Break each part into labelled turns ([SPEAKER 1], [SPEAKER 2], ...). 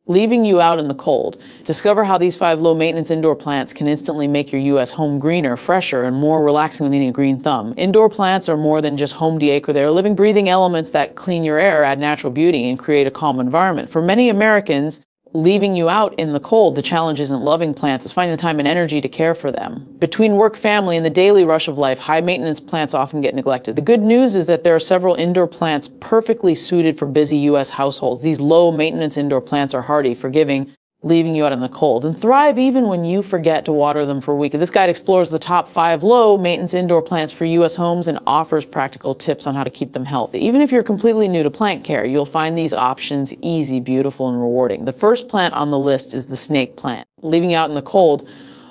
[SPEAKER 1] leaving you out in the cold. Discover how these 5 low-maintenance indoor plants can instantly make your U.S. home greener, fresher, and more relaxing when you need a green thumb. Indoor plants are more than just home decor. They are living, breathing elements that clean your air, add natural beauty, and create a calm environment. For many Americans, leaving you out in the cold, the challenge isn't loving plants, it's finding the time and energy to care for them. Between work, family, and the daily rush of life, high-maintenance plants often get neglected. The good news is that there are several indoor plants perfectly suited for busy U.S. households. These low-maintenance indoor plants are hardy, forgiving, leaving you out in the cold, and thrive even when you forget to water them for a week. This guide explores the top 5 low-maintenance indoor plants for U.S. homes and offers practical tips on how to keep them healthy. Even if you're completely new to plant care, you'll find these options easy, beautiful, and rewarding. The first plant on the list is the snake plant. Leaving you out in the cold,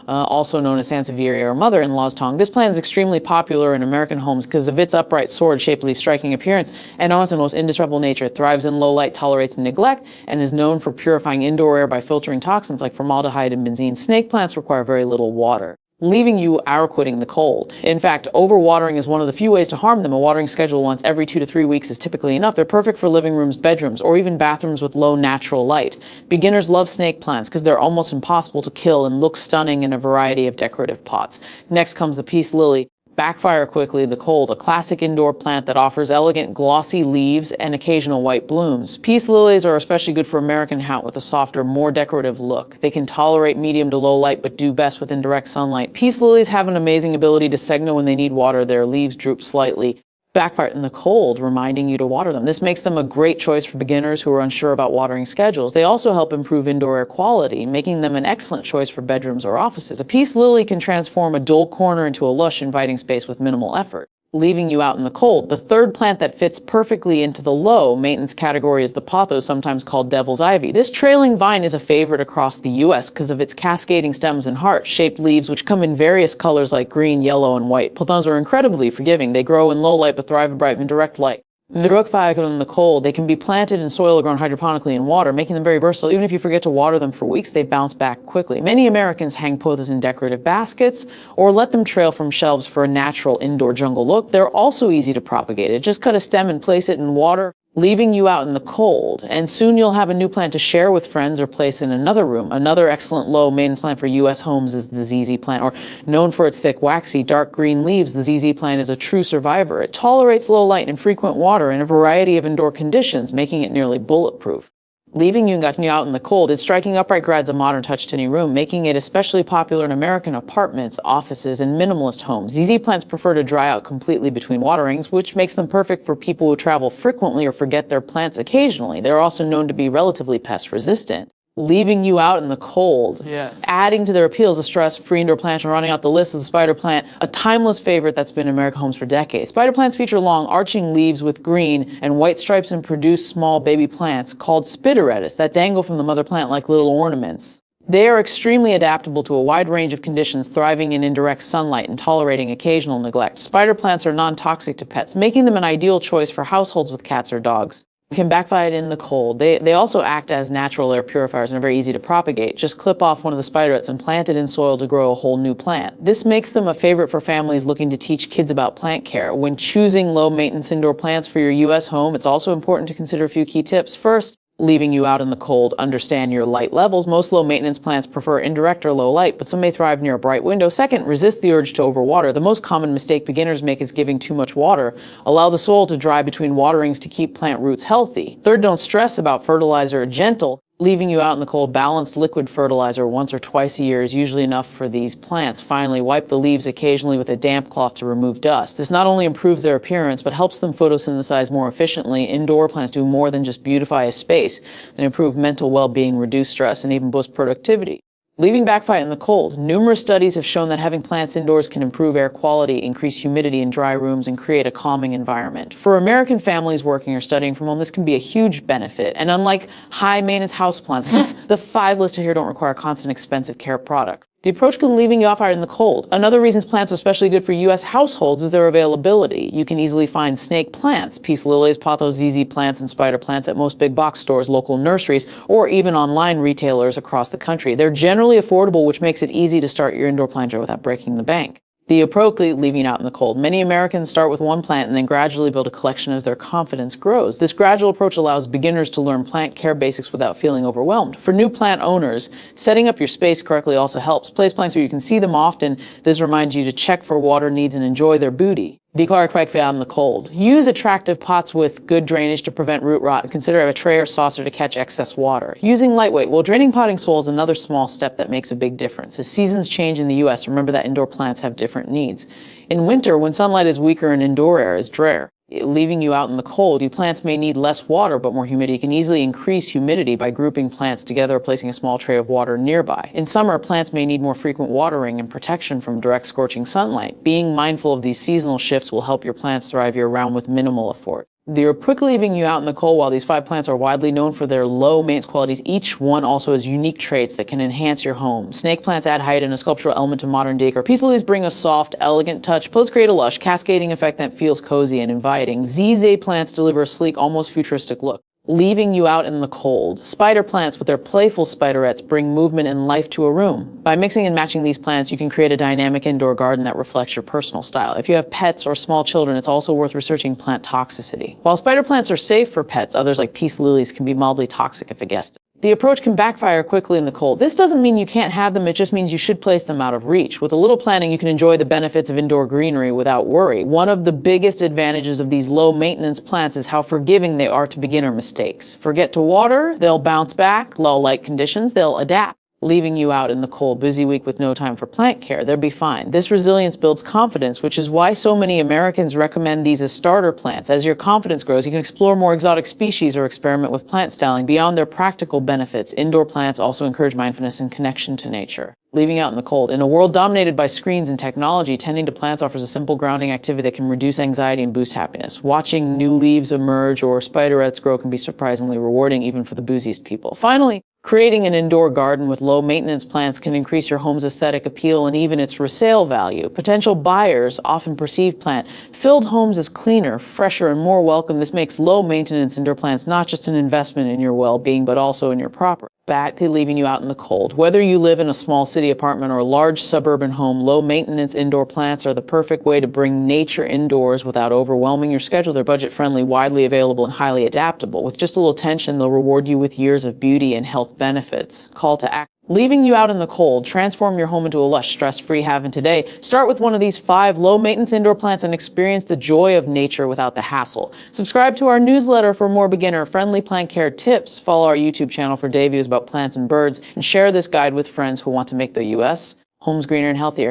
[SPEAKER 1] also known as Sansevieria or mother-in-law's tongue. This plant is extremely popular in American homes because of its upright sword-shaped leaf striking appearance and its most indestructible nature. It thrives in low light, tolerates neglect, and is known for purifying indoor air by filtering toxins like formaldehyde and benzene. Snake plants require very little water, leaving you quitting the cold. In fact, overwatering is one of the few ways to harm them. A watering schedule once every 2 to 3 weeks is typically enough. They're perfect for living rooms, bedrooms, or even bathrooms with low natural light. Beginners love snake plants because they're almost impossible to kill and look stunning in a variety of decorative pots. Next comes the peace lily. Backfire quickly in the cold, a classic indoor plant that offers elegant glossy leaves and occasional white blooms. Peace lilies are especially good for American house with a softer, more decorative look. They can tolerate medium to low light but do best within direct sunlight. Peace lilies have an amazing ability to signal when they need water. Their leaves droop slightly. Backfire in the cold, reminding you to water them. This makes them a great choice for beginners who are unsure about watering schedules. They also help improve indoor air quality, making them an excellent choice for bedrooms or offices. A peace lily can transform a dull corner into a lush, inviting space with minimal effort, leaving you out in the cold. The third plant that fits perfectly into the low maintenance category is the pothos, sometimes called devil's ivy. This trailing vine is a favorite across the U.S. because of its cascading stems and heart-shaped leaves, which come in various colors like green, yellow, and white. Pothos are incredibly forgiving. They grow in low light but thrive in bright and direct light. They grow in the cold. They can be planted in soil or grown hydroponically in water, making them very versatile. Even if you forget to water them for weeks, they bounce back quickly. Many Americans hang pothos in decorative baskets or let them trail from shelves for a natural indoor jungle look. They're also easy to propagate. Just cut a stem and place it in water, leaving you out in the cold, and soon you'll have a new plant to share with friends or place in another room. Another excellent low maintenance plant for U.S. homes is the ZZ plant, or known for its thick, waxy, dark green leaves. The ZZ plant is a true survivor. It tolerates low light and frequent water in a variety of indoor conditions, making it nearly bulletproof. Leaving you out in the cold, its striking upright adds a modern touch to any room, making it especially popular in American apartments, offices, and minimalist homes. ZZ plants prefer to dry out completely between waterings, which makes them perfect for people who travel frequently or forget their plants occasionally. They're also known to be relatively pest resistant, leaving you out in the cold. Adding to their appeal is a stress-free indoor plant, and rounding out the list is the spider plant, a timeless favorite that's been in American homes for decades. Spider plants feature long, arching leaves with green and white stripes and produce small baby plants called spiderettes that dangle from the mother plant like little ornaments. They are extremely adaptable to a wide range of conditions, thriving in indirect sunlight and tolerating occasional neglect. Spider plants are non-toxic to pets, making them an ideal choice for households with cats or dogs. Can backfire in the cold. They also act as natural air purifiers and are very easy to propagate. Just clip off one of the spiderettes and plant it in soil to grow a whole new plant. This makes them a favorite for families looking to teach kids about plant care. When choosing low-maintenance indoor plants for your U.S. home, it's also important to consider a few key tips. First, leaving you out in the cold, understand your light levels. Most low-maintenance plants prefer indirect or low light, but some may thrive near a bright window. Second, resist the urge to overwater. The most common mistake beginners make is giving too much water. Allow the soil to dry between waterings to keep plant roots healthy. Third, don't stress about fertilizer. Gentle, leaving you out in the cold, balanced liquid fertilizer once or twice a year is usually enough for these plants. Finally, wipe the leaves occasionally with a damp cloth to remove dust. This not only improves their appearance, but helps them photosynthesize more efficiently. Indoor plants do more than just beautify a space. They improve mental well-being, reduce stress, and even boost productivity. Leaving backfire in the cold. Numerous studies have shown that having plants indoors can improve air quality, increase humidity in dry rooms, and create a calming environment. For American families working or studying from home, this can be a huge benefit. And unlike high-maintenance houseplants, the 5 listed here don't require constant expensive care product. The approach can leaving you out in the cold. Another reason plants are especially good for U.S. households is their availability. You can easily find snake plants, peace lilies, pothos, ZZ plants, and spider plants at most big box stores, local nurseries, or even online retailers across the country. They're generally affordable, which makes it easy to start your indoor planter without breaking the bank. The approach leaving out in the cold. Many Americans start with one plant and then gradually build a collection as their confidence grows. This gradual approach allows beginners to learn plant care basics without feeling overwhelmed. For new plant owners, setting up your space correctly also helps. Place plants where you can see them often. This reminds you to check for water needs and enjoy their beauty. Decor out in the cold. Use attractive pots with good drainage to prevent root rot, and consider a tray or saucer to catch excess water. Using lightweight. Well, draining potting soil is another small step that makes a big difference. As seasons change in the U.S., remember that indoor plants have different needs. In winter, when sunlight is weaker and indoor air is drier, leaving you out in the cold, your plants may need less water but more humidity. You can easily increase humidity by grouping plants together or placing a small tray of water nearby. In summer, plants may need more frequent watering and protection from direct scorching sunlight. Being mindful of these seasonal shifts will help your plants thrive year-round with minimal effort. They're quickly leaving you out in the cold. While these 5 plants are widely known for their low maintenance qualities, each one also has unique traits that can enhance your home. Snake plants add height and a sculptural element to modern decor. Peace lilies bring a soft, elegant touch. Pothos create a lush, cascading effect that feels cozy and inviting. Zizé plants deliver a sleek, almost futuristic look, leaving you out in the cold. Spider plants with their playful spiderettes bring movement and life to a room. By mixing and matching these plants, you can create a dynamic indoor garden that reflects your personal style. If you have pets or small children, it's also worth researching plant toxicity. While spider plants are safe for pets, others like peace lilies can be mildly toxic if a guest. The approach can backfire quickly in the cold. This doesn't mean you can't have them, it just means you should place them out of reach. With a little planning, you can enjoy the benefits of indoor greenery without worry. One of the biggest advantages of these low-maintenance plants is how forgiving they are to beginner mistakes. Forget to water, they'll bounce back. Low light conditions, they'll adapt. Leaving you out in the cold, busy week with no time for plant care, they'll be fine. This resilience builds confidence, which is why so many Americans recommend these as starter plants. As your confidence grows, you can explore more exotic species or experiment with plant styling. Beyond their practical benefits, indoor plants also encourage mindfulness and connection to nature. Leaving out in the cold. In a world dominated by screens and technology, tending to plants offers a simple grounding activity that can reduce anxiety and boost happiness. Watching new leaves emerge or spiderettes grow can be surprisingly rewarding even for the booziest people. Finally, creating an indoor garden with low-maintenance plants can increase your home's aesthetic appeal and even its resale value. Potential buyers often perceive plant-filled homes as cleaner, fresher, and more welcome. This makes low-maintenance indoor plants not just an investment in your well-being, but also in your property. Back to leaving you out in the cold. Whether you live in a small city apartment or a large suburban home, low-maintenance indoor plants are the perfect way to bring nature indoors without overwhelming your schedule. They're budget-friendly, widely available, and highly adaptable. With just a little attention, they'll reward you with years of beauty and health benefits. Call to action. Leaving you out in the cold, transform your home into a lush, stress-free haven today. Start with one of these 5 low-maintenance indoor plants and experience the joy of nature without the hassle. Subscribe to our newsletter for more beginner-friendly plant care tips. Follow our YouTube channel for day views about plants and birds, and share this guide with friends who want to make the U.S. homes greener and healthier.